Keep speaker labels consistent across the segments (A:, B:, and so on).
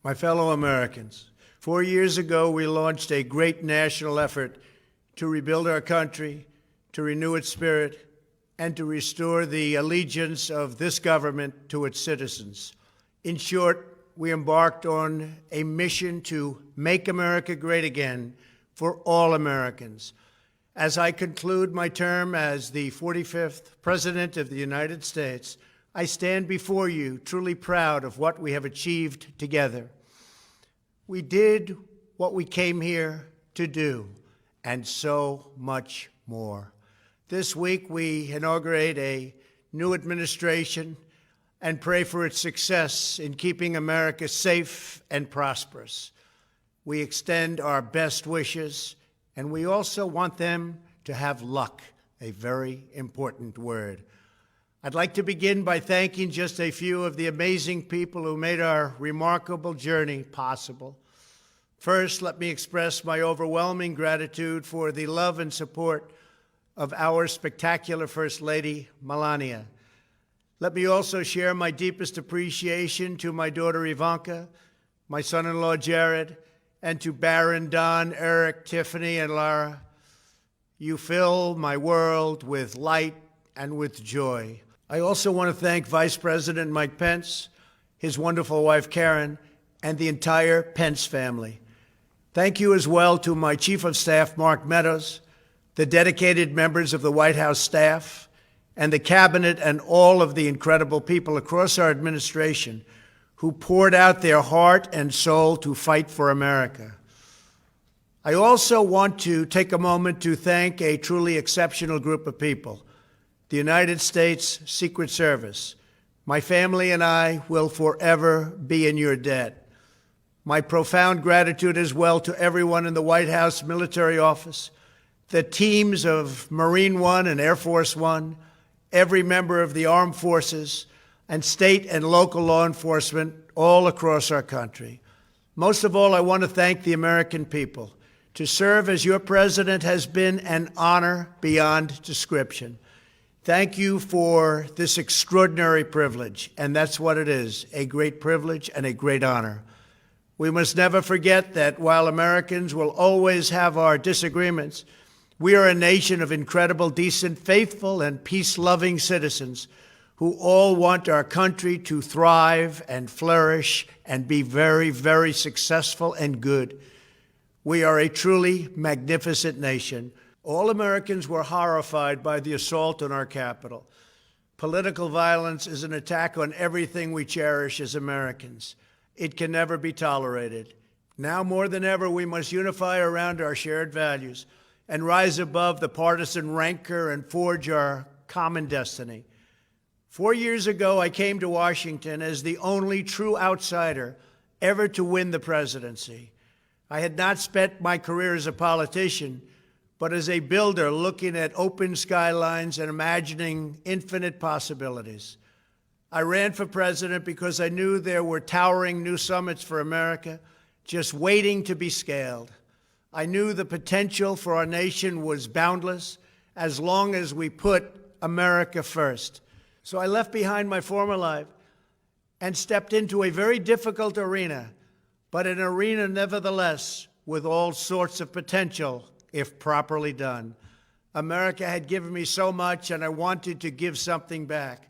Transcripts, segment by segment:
A: My fellow Americans, 4 years ago, we launched a great national effort to rebuild our country, to renew its spirit, and to restore the allegiance of this government to its citizens. In short, we embarked on a mission to make America great again for all Americans. As I conclude my term as the 45th President of the United States, I stand before you truly proud of what we have achieved together. We did what we came here to do, and so much more. This week, we inaugurate a new administration and pray for its success in keeping America safe and prosperous. We extend our best wishes, and we also want them to have luck, a very important word. I'd like to begin by thanking just a few of the amazing people who made our remarkable journey possible. First, let me express my overwhelming gratitude for the love and support of our spectacular First Lady, Melania. Let me also share my deepest appreciation to my daughter Ivanka, my son-in-law Jared, and to Barron, Don, Eric, Tiffany, and Lara. You fill my world with light and with joy. I also want to thank Vice President Mike Pence, his wonderful wife Karen, and the entire Pence family. Thank you as well to my Chief of Staff, Mark Meadows, the dedicated members of the White House staff, and the Cabinet, and all of the incredible people across our administration who poured out their heart and soul to fight for America. I also want to take a moment to thank a truly exceptional group of people, the United States Secret Service. My family and I will forever be in your debt. My profound gratitude as well to everyone in the White House Military Office, the teams of Marine One and Air Force One, every member of the armed forces, and state and local law enforcement all across our country. Most of all, I want to thank the American people. To serve as your president has been an honor beyond description. Thank you for this extraordinary privilege, and that's what it is, a great privilege and a great honor. We must never forget that while Americans will always have our disagreements, we are a nation of incredible, decent, faithful, and peace-loving citizens who all want our country to thrive and flourish and be very, very successful and good. We are a truly magnificent nation. All Americans were horrified by the assault on our Capitol. Political violence is an attack on everything we cherish as Americans. It can never be tolerated. Now more than ever, we must unify around our shared values and rise above the partisan rancor and forge our common destiny. 4 years ago, I came to Washington as the only true outsider ever to win the presidency. I had not spent my career as a politician, but as a builder looking at open skylines and imagining infinite possibilities. I ran for president because I knew there were towering new summits for America just waiting to be scaled. I knew the potential for our nation was boundless as long as we put America first. So I left behind my former life and stepped into a very difficult arena, but an arena nevertheless with all sorts of potential if properly done. America had given me so much, and I wanted to give something back.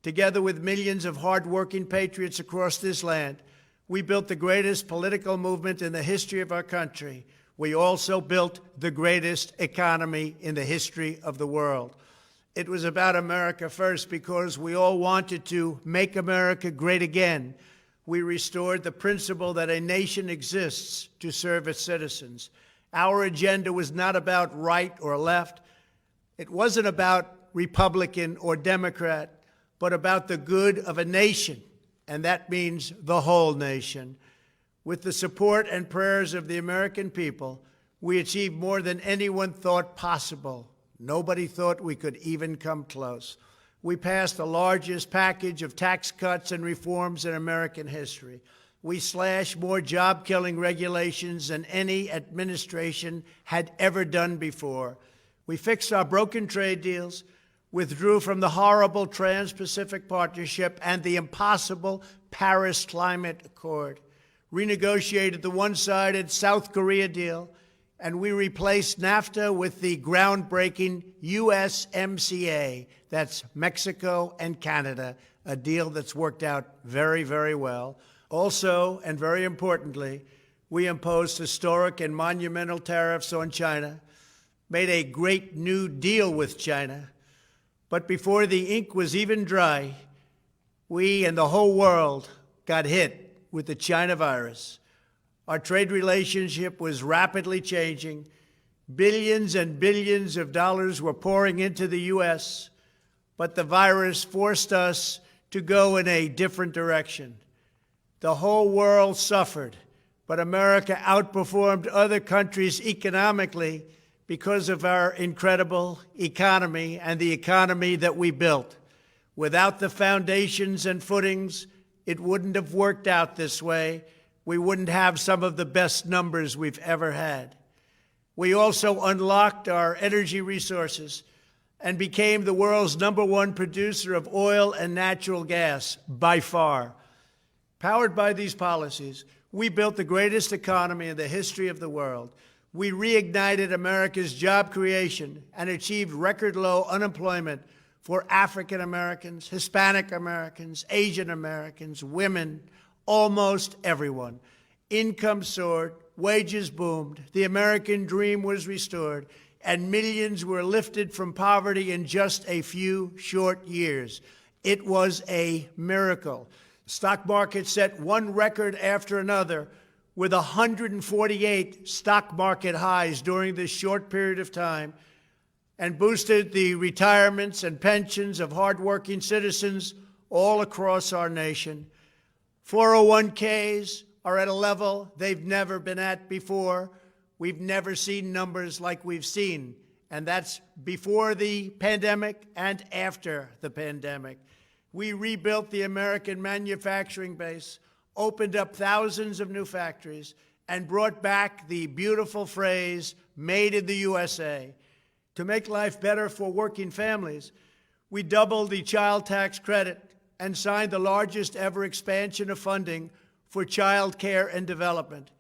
A: Together with millions of hardworking patriots across this land, we built the greatest political movement in the history of our country. We also built the greatest economy in the history of the world. It was about America first because we all wanted to make America great again. We restored the principle that a nation exists to serve its citizens. Our agenda was not about right or left. It wasn't about Republican or Democrat, but about the good of a nation, and that means the whole nation. With the support and prayers of the American people, we achieved more than anyone thought possible. Nobody thought we could even come close. We passed the largest package of tax cuts and reforms in American history. We slashed more job-killing regulations than any administration had ever done before. We fixed our broken trade deals, withdrew from the horrible Trans-Pacific Partnership and the impossible Paris Climate Accord, renegotiated the one-sided South Korea deal, and we replaced NAFTA with the groundbreaking USMCA. That's Mexico and Canada, a deal that's worked out very, very well. Also, and very importantly, we imposed historic and monumental tariffs on China, made a great new deal with China. But before the ink was even dry, we and the whole world got hit with the China virus. Our trade relationship was rapidly changing. Billions and billions of dollars were pouring into the U.S., but the virus forced us to go in a different direction. The whole world suffered, but America outperformed other countries economically because of our incredible economy and the economy that we built. Without the foundations and footings, it wouldn't have worked out this way. We wouldn't have some of the best numbers we've ever had. We also unlocked our energy resources and became the world's #1 producer of oil and natural gas, by far. Powered by these policies, we built the greatest economy in the history of the world. We reignited America's job creation and achieved record low unemployment for African Americans, Hispanic Americans, Asian Americans, women, almost everyone. Income soared, wages boomed, the American dream was restored, and millions were lifted from poverty in just a few short years. It was a miracle. The stock market set one record after another, with 148 stock market highs during this short period of time, and boosted the retirements and pensions of hardworking citizens all across our nation. 401ks are at a level they've never been at before. We've never seen numbers like we've seen, and that's before the pandemic and after the pandemic. We rebuilt the American manufacturing base, opened up thousands of new factories, and brought back the beautiful phrase, made in the USA. To make life better for working families, we doubled the child tax credit and signed the largest ever expansion of funding for child care and development.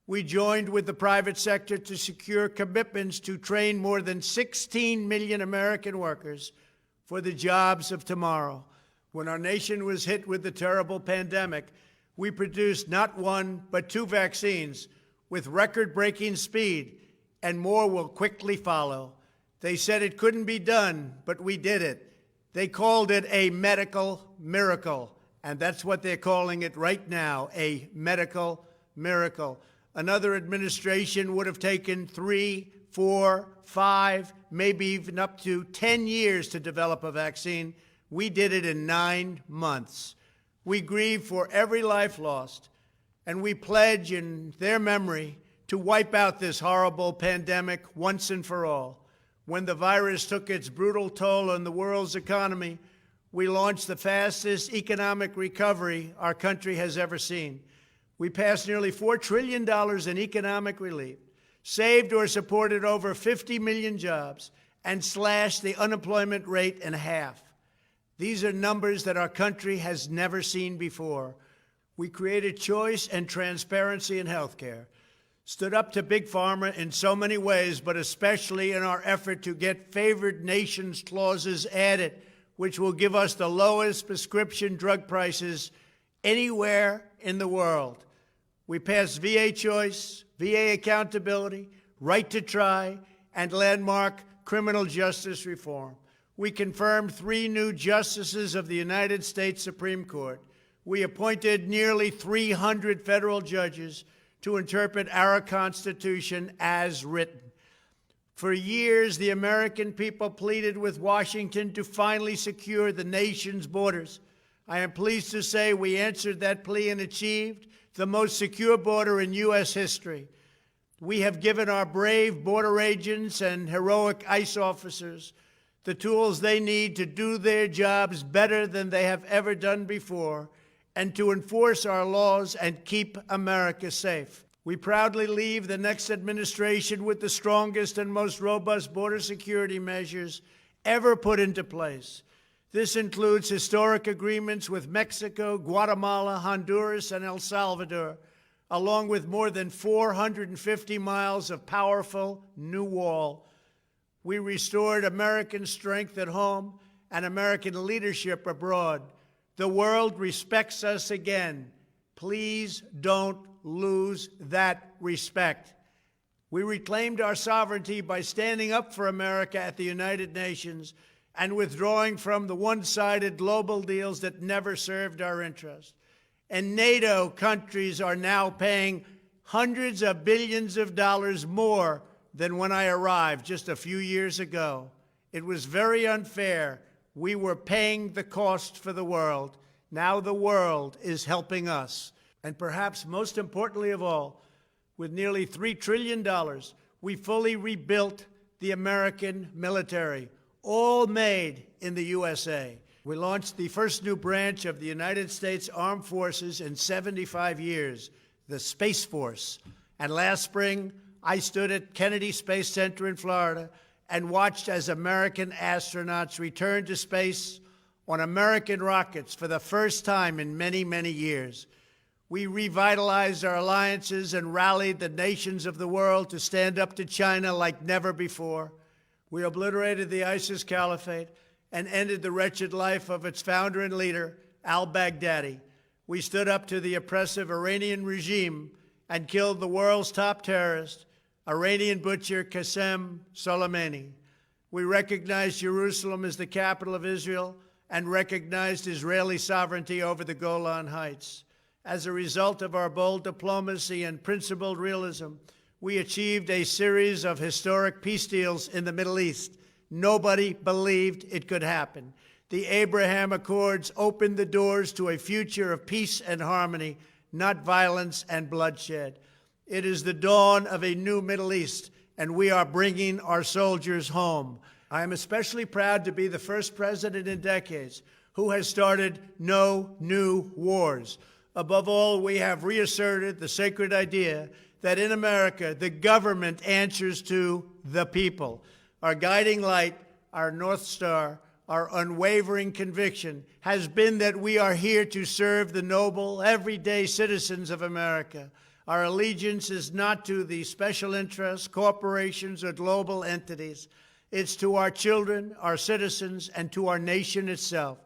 A: We joined with the private sector to secure commitments to train more than 16 million American workers for the jobs of tomorrow. When our nation was hit with the terrible pandemic, we produced not one, but 2 vaccines with record-breaking speed, and more will quickly follow. They said it couldn't be done, but we did it. They called it a medical miracle, and that's what they're calling it right now, a medical miracle. Another administration would have taken 3, 4, 5, maybe even up to 10 years to develop a vaccine. We did it in 9 months. We grieve for every life lost, and we pledge in their memory to wipe out this horrible pandemic once and for all. When the virus took its brutal toll on the world's economy, we launched the fastest economic recovery our country has ever seen. We passed nearly $4 trillion in economic relief, saved or supported over 50 million jobs, and slashed the unemployment rate in half. These are numbers that our country has never seen before. We created choice and transparency in healthcare, stood up to Big Pharma in so many ways, but especially in our effort to get favored nations clauses added, which will give us the lowest prescription drug prices anywhere in the world. We passed VA choice, VA accountability, right to try, and landmark criminal justice reform. We confirmed 3 new justices of the United States Supreme Court. We appointed nearly 300 federal judges to interpret our Constitution as written. For years, the American people pleaded with Washington to finally secure the nation's borders. I am pleased to say we answered that plea and achieved the most secure border in U.S. history. We have given our brave border agents and heroic ICE officers the tools they need to do their jobs better than they have ever done before, and to enforce our laws and keep America safe. We proudly leave the next administration with the strongest and most robust border security measures ever put into place. This includes historic agreements with Mexico, Guatemala, Honduras, and El Salvador, along with more than 450 miles of powerful new wall. We restored American strength at home and American leadership abroad. The world respects us again. Please don't lose that respect. We reclaimed our sovereignty by standing up for America at the United Nations and withdrawing from the one-sided global deals that never served our interest. And NATO countries are now paying hundreds of billions of dollars more than when I arrived just a few years ago. It was very unfair. We were paying the cost for the world. Now the world is helping us. And perhaps most importantly of all, with nearly $3 trillion, we fully rebuilt the American military, all made in the USA. We launched the first new branch of the United States Armed Forces in 75 years, the Space Force. And last spring, I stood at Kennedy Space Center in Florida and watched as American astronauts returned to space on American rockets for the first time in many, many years. We revitalized our alliances and rallied the nations of the world to stand up to China like never before. We obliterated the ISIS caliphate and ended the wretched life of its founder and leader, al-Baghdadi. We stood up to the oppressive Iranian regime and killed the world's top terrorist, Iranian butcher Qasem Soleimani. We recognized Jerusalem as the capital of Israel and recognized Israeli sovereignty over the Golan Heights. As a result of our bold diplomacy and principled realism, we achieved a series of historic peace deals in the Middle East. Nobody believed it could happen. The Abraham Accords opened the doors to a future of peace and harmony, not violence and bloodshed. It is the dawn of a new Middle East, and we are bringing our soldiers home. I am especially proud to be the first president in decades who has started no new wars. Above all, we have reasserted the sacred idea that in America, the government answers to the people. Our guiding light, our North Star, our unwavering conviction has been that we are here to serve the noble, everyday citizens of America. Our allegiance is not to the special interests, corporations, or global entities. It's to our children, our citizens, and to our nation itself.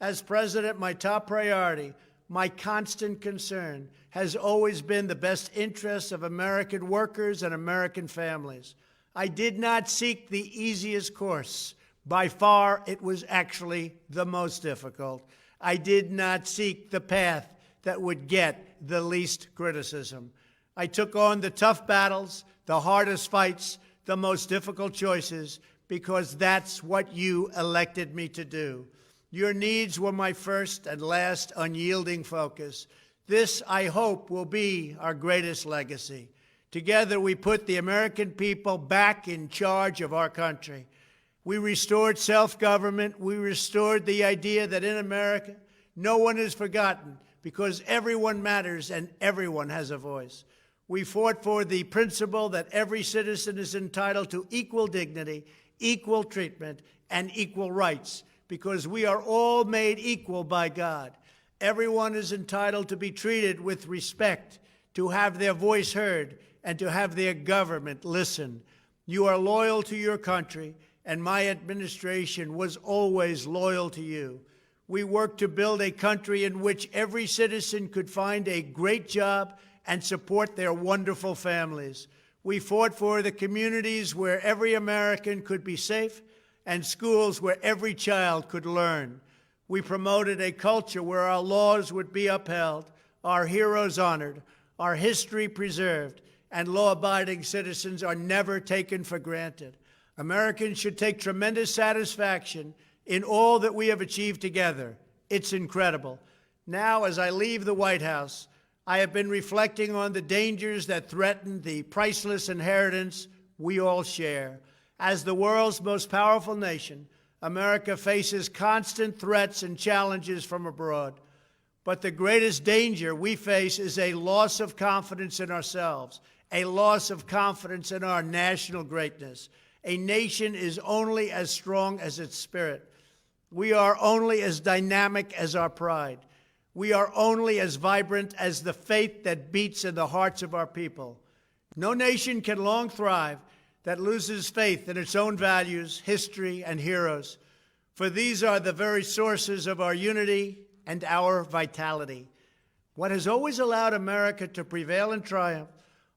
A: As president, my top priority, my constant concern, has always been the best interests of American workers and American families. I did not seek the easiest course. By far, it was actually the most difficult. I did not seek the path that would get the least criticism. I took on the tough battles, the hardest fights, the most difficult choices, because that's what you elected me to do. Your needs were my first and last unyielding focus. This, I hope, will be our greatest legacy. Together, we put the American people back in charge of our country. We restored self-government. We restored the idea that in America, no one is forgotten because everyone matters and everyone has a voice. We fought for the principle that every citizen is entitled to equal dignity, equal treatment, and equal rights because we are all made equal by God. Everyone is entitled to be treated with respect, to have their voice heard, and to have their government listen. You are loyal to your country, and my administration was always loyal to you. We worked to build a country in which every citizen could find a great job and support their wonderful families. We fought for the communities where every American could be safe and schools where every child could learn. We promoted a culture where our laws would be upheld, our heroes honored, our history preserved, and law-abiding citizens are never taken for granted. Americans should take tremendous satisfaction in all that we have achieved together. It's incredible. Now, as I leave the White House, I have been reflecting on the dangers that threaten the priceless inheritance we all share. As the world's most powerful nation, America faces constant threats and challenges from abroad. But the greatest danger we face is a loss of confidence in ourselves, a loss of confidence in our national greatness. A nation is only as strong as its spirit. We are only as dynamic as our pride. We are only as vibrant as the faith that beats in the hearts of our people. No nation can long thrive that loses faith in its own values, history, and heroes, for these are the very sources of our unity and our vitality. What has always allowed America to prevail and triumph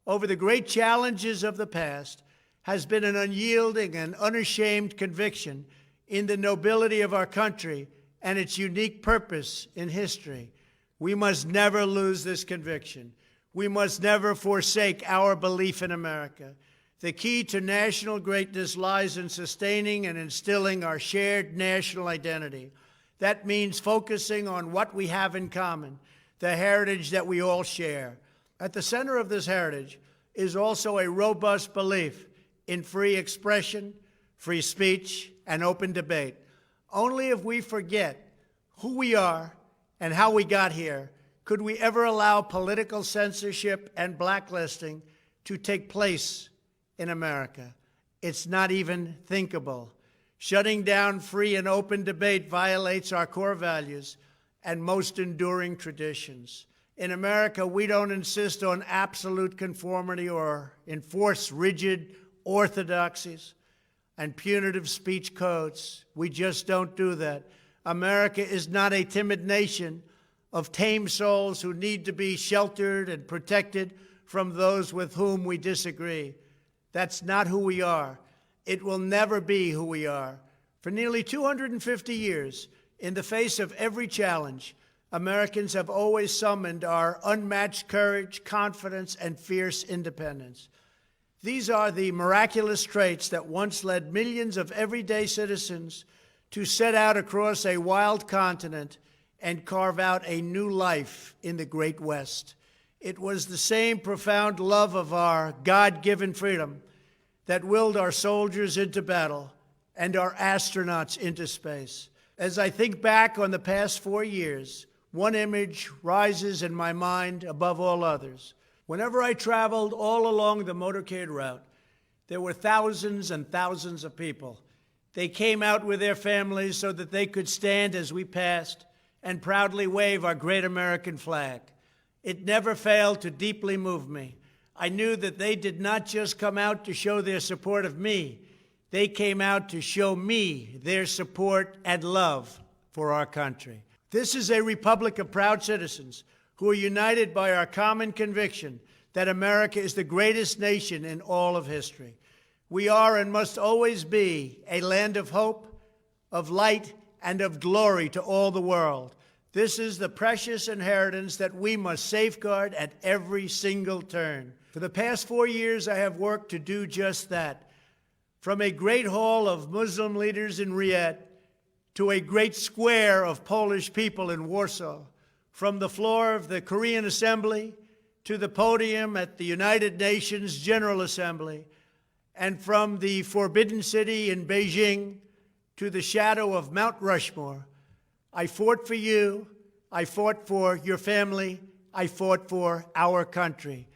A: over the great challenges of the past has been an unyielding and unashamed conviction in the nobility of our country and its unique purpose in history. We must never lose this conviction. We must never forsake our belief in America. The key to national greatness lies in sustaining and instilling our shared national identity. That means focusing on what we have in common, the heritage that we all share. At the center of this heritage is also a robust belief in free expression, free speech, and open debate. Only if we forget who we are and how we got here could we ever allow political censorship and blacklisting to take place in America. It's not even thinkable. Shutting down free and open debate violates our core values and most enduring traditions. In America, we don't insist on absolute conformity or enforce rigid orthodoxies and punitive speech codes. We just don't do that. America is not a timid nation of tame souls who need to be sheltered and protected from those with whom we disagree. That's not who we are. It will never be who we are. For nearly 250 years, in the face of every challenge, Americans have always summoned our unmatched courage, confidence, and fierce independence. These are the miraculous traits that once led millions of everyday citizens to set out across a wild continent and carve out a new life in the Great West. It was the same profound love of our God-given freedom that willed our soldiers into battle and our astronauts into space. As I think back on the past 4 years, one image rises in my mind above all others. Whenever I traveled all along the motorcade route, there were thousands and thousands of people. They came out with their families so that they could stand as we passed and proudly wave our great American flag. It never failed to deeply move me. I knew that they did not just come out to show their support of me. They came out to show me their support and love for our country. This is a republic of proud citizens who are united by our common conviction that America is the greatest nation in all of history. We are and must always be a land of hope, of light, and of glory to all the world. This is the precious inheritance that we must safeguard at every single turn. For the past 4 years, I have worked to do just that. From a great hall of Muslim leaders in Riyadh to a great square of Polish people in Warsaw, from the floor of the Korean Assembly to the podium at the United Nations General Assembly, and from the Forbidden City in Beijing to the shadow of Mount Rushmore, I fought for you, I fought for your family, I fought for our country.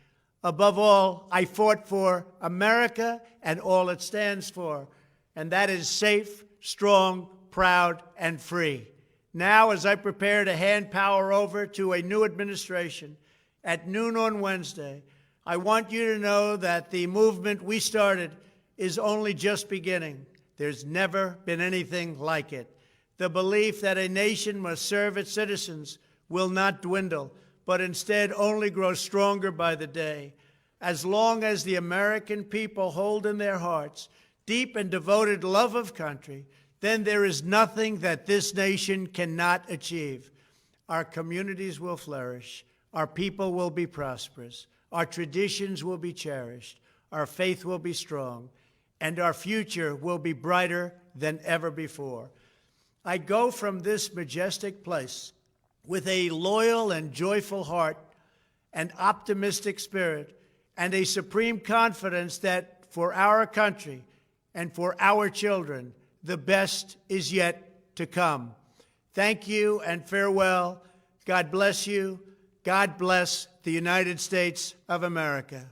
A: Above all, I fought for America and all it stands for, and that is safe, strong, proud, and free. Now, as I prepare to hand power over to a new administration at noon on Wednesday, I want you to know that the movement we started is only just beginning. There's never been anything like it. The belief that a nation must serve its citizens will not dwindle, but instead only grow stronger by the day. As long as the American people hold in their hearts deep and devoted love of country, then there is nothing that this nation cannot achieve. Our communities will flourish, our people will be prosperous, our traditions will be cherished, our faith will be strong, and our future will be brighter than ever before. I go from this majestic place with a loyal and joyful heart, an optimistic spirit, and a supreme confidence that for our country and for our children, the best is yet to come. Thank you and farewell. God bless you. God bless the United States of America.